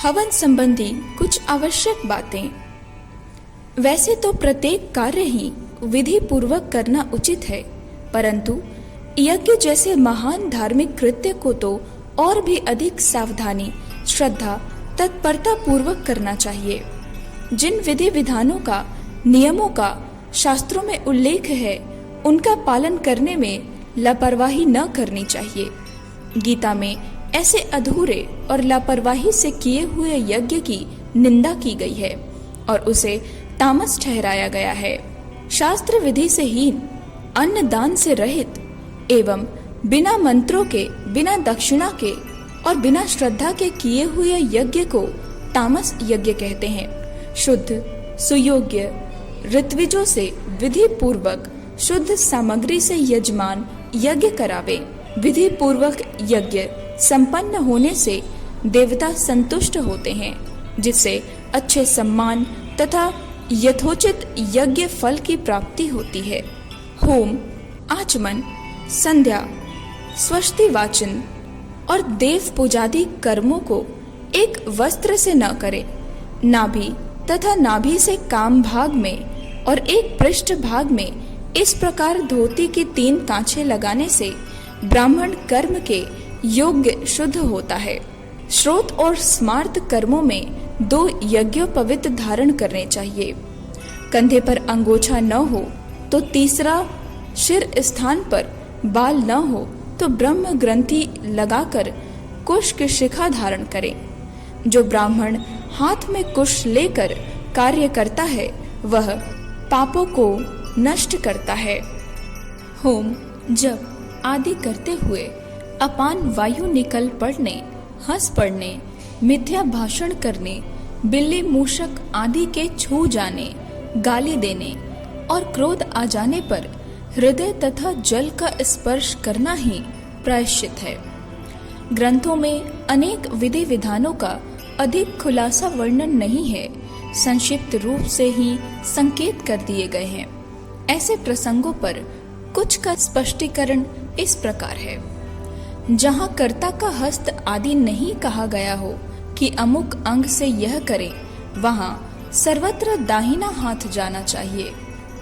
हवन संबंधी कुछ आवश्यक बातें। वैसे तो प्रत्येक कार्य ही विधि पूर्वक करना उचित है, परंतु यज्ञ जैसे महान धार्मिक कृत्य को तो और भी अधिक सावधानी, श्रद्धा, तत्परता पूर्वक करना चाहिए। जिन विधि विधानों का, नियमों का शास्त्रों में उल्लेख है, उनका पालन करने में लापरवाही न करनी चाहिए। गीता में ऐसे अधूरे और लापरवाही से किए हुए यज्ञ की निंदा की गई है और उसे तामस ठहराया गया है। शास्त्र विधि से हीन, अन्न दान से रहित एवं बिना मंत्रों के, बिना दक्षिणा के और बिना श्रद्धा के किए हुए यज्ञ को तामस यज्ञ कहते हैं। शुद्ध, सुयोग्य ऋत्विजों से विधि पूर्वक शुद्ध सामग्री से यजमान यज्ञ करावे। विधि पूर्वक यज्ञ संपन्न होने से देवता संतुष्ट होते हैं, जिससे अच्छे सम्मान तथा यथोचित यज्ञ फल की प्राप्ति होती है। होम, आचमन, संध्या, स्वस्ति वाचन और देव पूजादि कर्मों को एक वस्त्र से न करें। नाभि तथा नाभि से काम भाग में और एक पृष्ठ भाग में इस प्रकार धोती की 3 कांचे लगाने से ब्राह्मण कर्म के योग्य शुद्ध होता है। श्रोत और स्मार्त कर्मों में 2 यज्ञोपवीत धारण करने चाहिए। कंधे पर अंगोछा न हो तो तीसरा शिर स्थान पर बाल न हो तो ब्रह्म ग्रंथि लगाकर कुश की शिखा धारण करें। जो ब्राह्मण हाथ में कुश लेकर कार्य करता है वह पापों को नष्ट करता है। होम, जप आदि करते हुए अपान वायु निकल पड़ने, हंस पड़ने, मिथ्या भाषण करने, बिल्ली मूषक आदि के छू जाने, गाली देने और क्रोध आ जाने पर हृदय तथा जल का स्पर्श करना ही प्रायश्चित है। ग्रंथों में अनेक विधि विधानों का अधिक खुलासा वर्णन नहीं है, संक्षिप्त रूप से ही संकेत कर दिए गए हैं। ऐसे प्रसंगों पर कुछ का स्पष्टीकरण इस प्रकार है। जहाँ कर्ता का हस्त आदि नहीं कहा गया हो कि अमुक अंग से यह करें, वहाँ सर्वत्र दाहिना हाथ जाना चाहिए।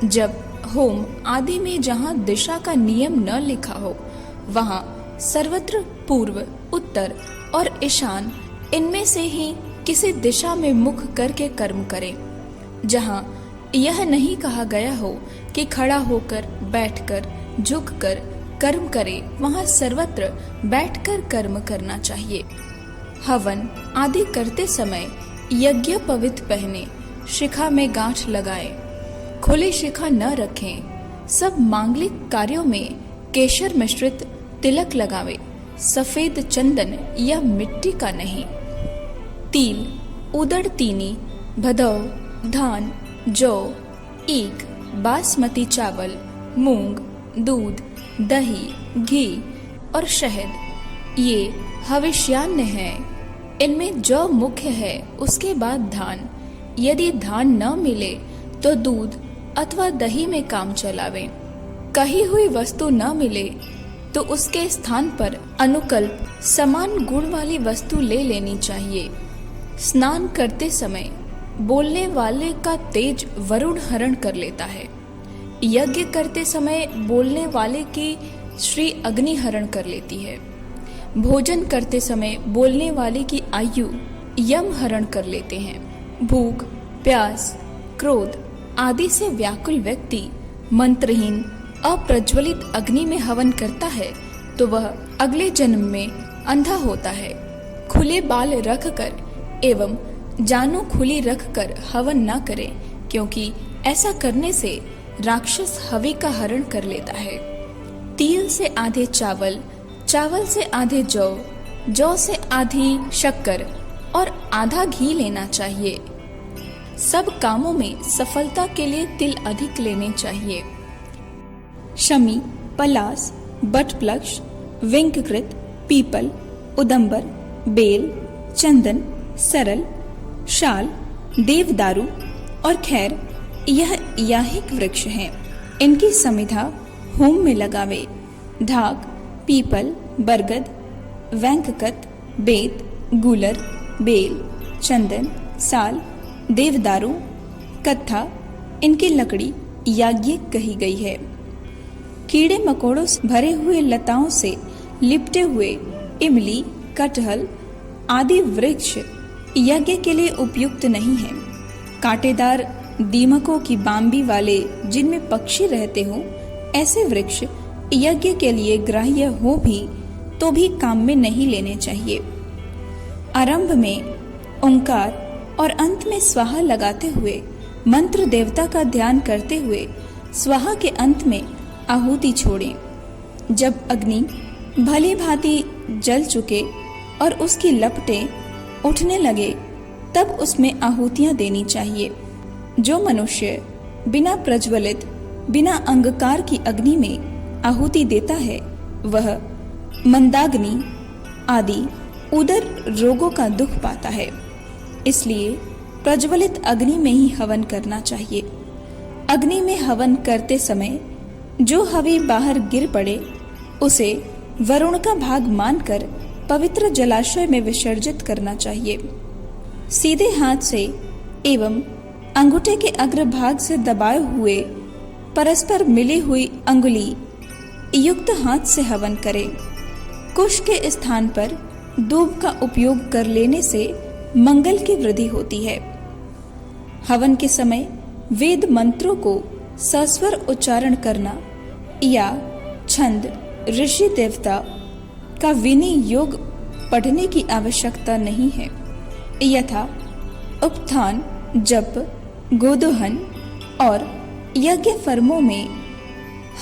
जब होम आदि में जहाँ दिशा का नियम न लिखा हो, वहाँ सर्वत्र पूर्व, उत्तर और ईशान इनमें से ही किसी दिशा में मुख करके कर्म करें। जहाँ यह नहीं कहा गया हो कि खड़ा होकर, बैठकर, झुककर कर्म करे, वहाँ सर्वत्र बैठकर कर्म करना चाहिए। हवन आदि करते समय यज्ञोपवीत पहने, शिखा में गांठ लगाए, खुली शिखा न रखें। सब मांगलिक कार्यों में केशर मिश्रित तिलक लगावे, सफेद चंदन या मिट्टी का नहीं। तिल, उड़द तीनी, भदौ, धान, जौ, ईख, बासमती चावल, मूंग, दूध, दही, घी और शहद ये हविष्यान्न हैं। इनमें जौ मुख्य है, उसके बाद धान। यदि धान न मिले तो दूध अथवा दही में काम चलावें। कही हुई वस्तु न मिले तो उसके स्थान पर अनुकल्प समान गुण वाली वस्तु ले लेनी चाहिए। स्नान करते समय बोलने वाले का तेज वरुण हरण कर लेता है। यज्ञ करते समय बोलने वाले की श्री अग्नि हरण कर लेती है। भोजन करते समय बोलने वाले की आयु यम हरण कर लेते हैं। भूख, प्यास, क्रोध आदि से व्याकुल व्यक्ति मंत्रहीन अप्रज्वलित अग्नि में हवन करता है तो वह अगले जन्म में अंधा होता है। खुले बाल रखकर एवं जानो खुली रखकर हवन न करें, क्योंकि ऐसा करने से राक्षस हवि का हरण कर लेता है। तिल से आधे चावल, चावल से आधे जौ, जौ से आधी शक्कर और आधा घी लेना चाहिए। सब कामों में सफलता के लिए तिल अधिक लेने चाहिए। शमी, पलास, बटप्लक्ष, विंककृत, पीपल, उदंबर, बेल, चंदन, सरल, शाल, देवदारू और खैर यह याहिक वृक्ष हैं। इनकी समिधा होम में लगावे। ढाक, पीपल, बरगद, वैंककत, बेत, गूलर, बेल, चंदन, साल, देवदारू, कत्था, इनकी लकड़ी याज्ञिक कही गई है। कीड़े मकोड़ों से भरे हुए लताओं से लिपटे हुए इमली, कटहल आदि वृक्ष यज्ञ के लिए उपयुक्त नहीं है। कांटेदार दीमकों की बाम्बी वाले जिनमें पक्षी रहते हो, ऐसे वृक्ष यज्ञ के लिए ग्राह्य हो भी तो भी काम में नहीं लेने चाहिए। आरंभ में ओंकार और अंत में स्वाहा लगाते हुए मंत्र देवता का ध्यान करते हुए स्वाहा के अंत में आहुति छोड़ें। जब अग्नि भली भांति जल चुके और उसकी लपटें उठने लगे तब उसमें आहुतियां देनी चाहिए। जो मनुष्य बिना प्रज्वलित, बिना अंगकार की अग्नि में आहुति देता है वह मंदाग्नि आदि उदर रोगों का दुख पाता है। इसलिए प्रज्वलित अग्नि में ही हवन करना चाहिए। अग्नि में हवन करते समय जो हवि बाहर गिर पड़े उसे वरुण का भाग मानकर पवित्र जलाशय में विसर्जित करना चाहिए। सीधे हाथ से एवं अंगूठे के अग्रभाग से दबाए हुए परस्पर मिली हुई अंगुली युक्त हाथ से हवन करें। कुश के स्थान पर दूब का उपयोग कर लेने से मंगल की वृद्धि होती है। हवन के समय वेद मंत्रों को सस्वर उच्चारण करना या छंद, ऋषि देवता का विनियोग पढ़ने की आवश्यकता नहीं है। यथा उपथान, जप, गोदोहन और यज्ञ फर्मों में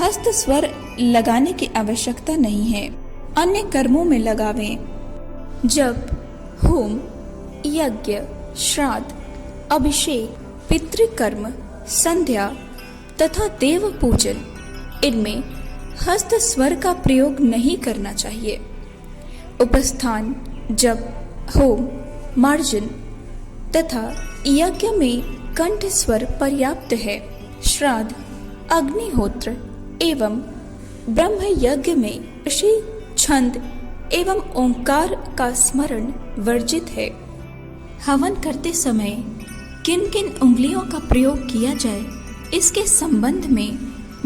हस्त स्वर लगाने की आवश्यकता नहीं है। अन्य कर्मों में लगावें। जप, होम, यज्ञ, श्राद्ध, अभिषेक, पितृकर्म, संध्या तथा देव पूजन, इनमें हस्त स्वर का प्रयोग नहीं करना चाहिए। उपस्थान, जप, होम, मार्जन तथा यज्ञ में कंठ स्वर पर्याप्त है। श्राद्ध, अग्निहोत्र एवं ब्रह्म यज्ञ में ऋषि, छंद एवं ओंकार का स्मरण वर्जित है। हवन करते समय किन किन उंगलियों का प्रयोग किया जाए इसके संबंध में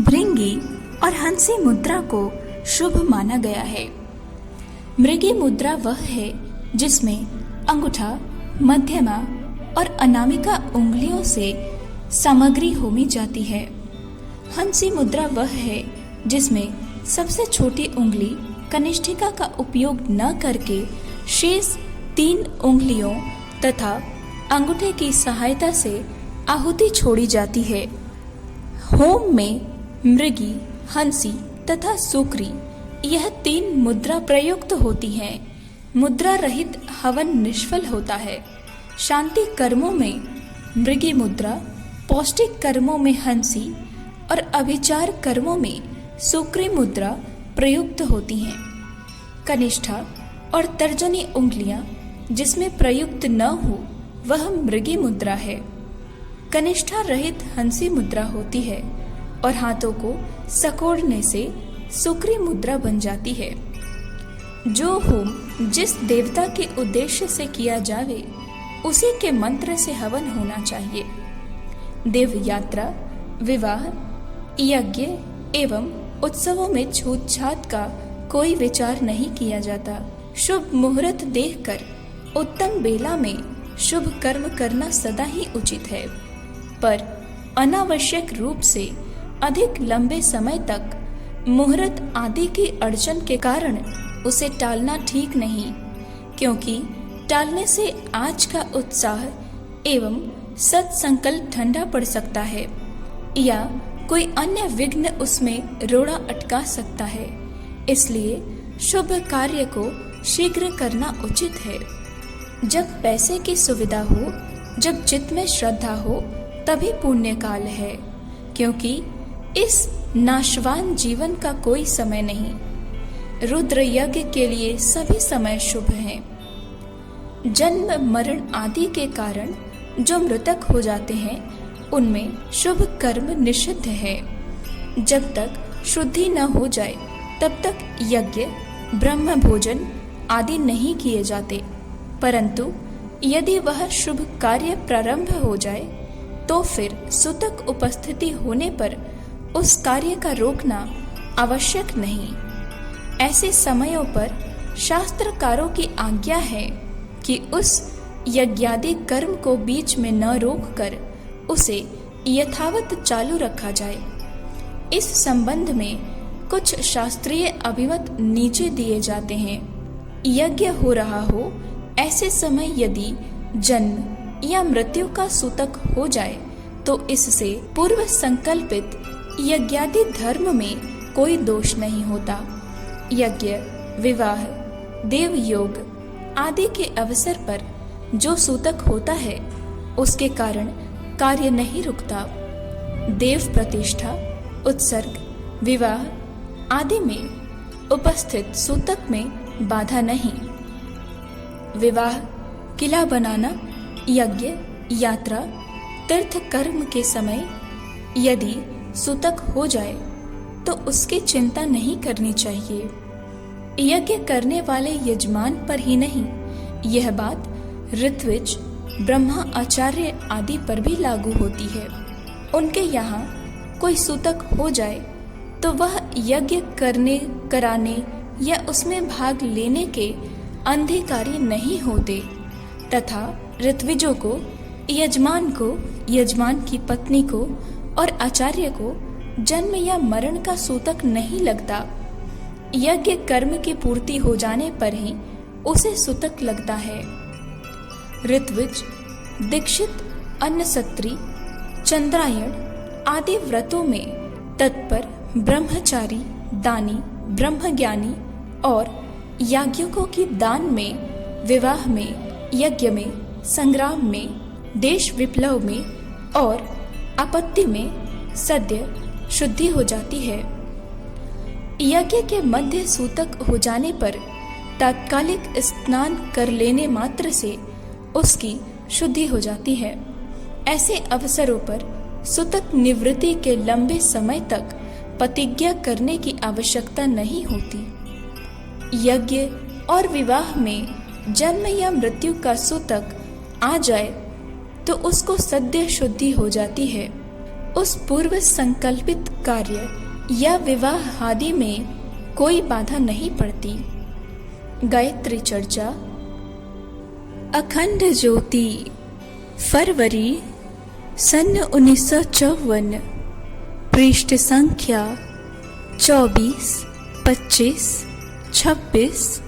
भृंगी और हंसी मुद्रा को शुभ माना गया है। मृगी मुद्रा वह है जिसमें अंगूठा, मध्यमा और अनामिका उंगलियों से सामग्री होमी जाती है। हंसी मुद्रा वह है जिसमें सबसे छोटी उंगली कनिष्ठिका का उपयोग न करके शेष 3 उंगलियों तथा अंगूठे की सहायता से आहुति छोड़ी जाती है। होम में मृगी, हंसी तथा सुक्री यह 3 मुद्रा प्रयुक्त होती हैं। मुद्रा रहित हवन निष्फल होता है। शांति कर्मों में मृगी मुद्रा, पौष्टिक कर्मों में हंसी और अभिचार कर्मों में सुक्री मुद्रा प्रयुक्त होती हैं। कनिष्ठा और तर्जनी उंगलियां जिसमें प्रयुक्त न हो वह मृगी मुद्रा है। कनिष्ठा रहित हंसी मुद्रा होती है और हाथों को सकोड़ने से सुक्री मुद्रा बन जाती है। जो होम जिस देवता के उद्देश्य से किया जावे उसी के मंत्र से हवन होना चाहिए। देव यात्रा, विवाह, यज्ञ एवं उत्सवों में छूतछात का कोई विचार नहीं किया जाता। शुभ मुहूर्त देखकर उत्तम बेला में शुभ कर्म करना सदा ही उचित है, पर अनावश्यक रूप से अधिक लंबे समय तक मुहूर्त आदि की अड़चन के कारण उसे टालना ठीक नहीं, क्योंकि टालने से आज का उत्साह एवं सत्संकल्प ठंडा पड़ सकता है या कोई अन्य विघ्न उसमें रोड़ा अटका सकता है। इसलिए शुभ कार्य को शीघ्र करना उचित है। जब पैसे की सुविधा हो, जब चित्त में श्रद्धा हो, तभी पुण्य काल है, क्योंकि इस नाशवान जीवन का कोई समय नहीं। रुद्र यज्ञ के लिए सभी समय शुभ हैं। जन्म, मरण आदि के कारण जो मृतक हो जाते हैं उनमें शुभ कर्म निषिद्ध है। जब तक शुद्धि न हो जाए तब तक यज्ञ, ब्रह्म भोजन आदि नहीं किए जाते, परंतु यदि वह शुभ कार्य प्रारंभ हो जाए तो फिर सूतक उपस्थिति होने पर उस कार्य का रोकना आवश्यक नहीं। ऐसे समयों पर शास्त्रकारों की आज्ञा है कि उस यज्ञादि कर्म को बीच में न रोककर उसे यथावत चालू रखा जाए। इस संबंध में कुछ शास्त्रीय अभिमत नीचे दिए जाते हैं। यज्ञ हो रहा हो ऐसे समय यदि जन्म या मृत्यु का सूतक हो जाए तो इससे पूर्व संकल्पित यज्ञादि धर्म में कोई दोष नहीं होता। यज्ञ, विवाह, देव योग आदि के अवसर पर जो सूतक होता है उसके कारण कार्य नहीं रुकता। देव प्रतिष्ठा, उत्सर्ग, विवाह आदि में उपस्थित सूतक में बाधा नहीं। विवाह, किला बनाना, यज्ञ, यात्रा, तीर्थ कर्म के समय यदि सूतक हो जाए तो उसकी चिंता नहीं करनी चाहिए। यज्ञ करने वाले यजमान पर ही नहीं, यह बात ऋत्विज, ब्रह्मा आचार्य आदि पर भी लागू होती है। उनके यहाँ कोई सूतक हो जाए तो वह यज्ञ करने, कराने या उसमें भाग लेने के अधिकारी नहीं होते तथा ऋत्विजों को, यजमान की पत्नी को और आचार्य को जन्म या मरण का सूतक नहीं लगता। यज्ञ कर्म की पूर्ति हो जाने पर ही उसे सूतक लगता है। ऋत्विज, दीक्षित, अन्नसत्री, चंद्रायण आदि व्रतों में तत्पर ब्रह्मचारी, दानी, ब्रह्मज्ञानी और याज्ञिकों की दान में, विवाह में, यज्ञ में, संग्राम में, देश विप्लव में और आपत्ति में सद्य शुद्धि हो जाती है। यज्ञ के मध्य सूतक हो जाने पर तात्कालिक स्नान कर लेने मात्र से उसकी शुद्धि हो जाती है। ऐसे अवसरों पर सूतक निवृत्ति के लंबे समय तक प्रतिज्ञा करने की आवश्यकता नहीं होती। यज्ञ और विवाह में जन्म या मृत्यु का सूतक आ जाए तो उसको सद्य शुद्धि हो जाती है। उस पूर्व संकल्पित कार्य या विवाह आदि में कोई बाधा नहीं पड़ती। गायत्री चर्चा। अखंड ज्योति, फरवरी सन 1954, पृष्ठ संख्या 24, 25, 26,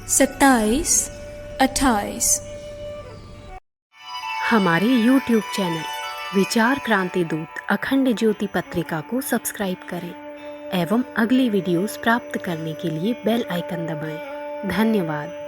27, 28। हमारे YouTube चैनल विचार क्रांति दूत अखंड ज्योति पत्रिका को सब्सक्राइब करें एवं अगली वीडियोस प्राप्त करने के लिए बेल आइकन दबाएं। धन्यवाद।